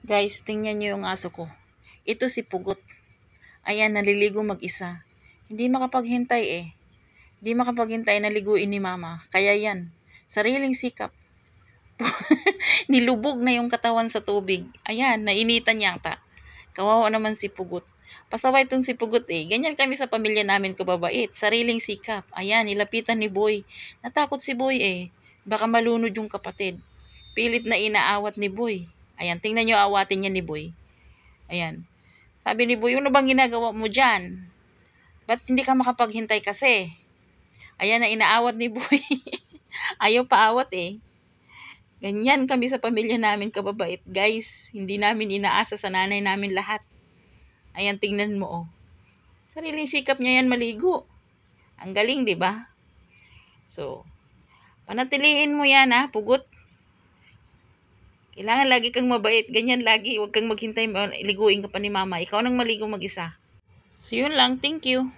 Guys, tingnan nyo yung aso ko. Ito si Pugot. Ayan, naliligo mag-isa. Hindi makapaghintay eh. Hindi makapaghintay na liguin ni mama. Kaya yan, sariling sikap. Nilubog na yung katawan sa tubig. Ayan, nainitan yata. Kawawa naman si Pugot. Pasaway itong si Pugot eh. Ganyan kami sa pamilya namin kababait. Sariling sikap. Ayan, nilapitan ni Boy. Natakot si Boy eh. Baka malunod yung kapatid. Pilit na inaawat ni Boy. Ayan, tingnan nyo awatin niya ni Boy. Ayan. Sabi ni Boy, ano bang ginagawa mo dyan? Ba't hindi ka makapaghintay kasi? Ayan na inaawat ni Boy. Ayaw paawat eh. Ganyan kami sa pamilya namin kababait, guys. Hindi namin inaasa sa nanay namin lahat. Ayan, tingnan mo oh. Sariling sikap niya yan maligo. Ang galing, di ba? So, panatiliin mo yan ha, Pugot. Kailangan lagi kang mabait. Ganyan lagi. Huwag kang maghintay. Liguin ka pa ni mama. Ikaw nang maligo mag-isa. So, yun lang. Thank you.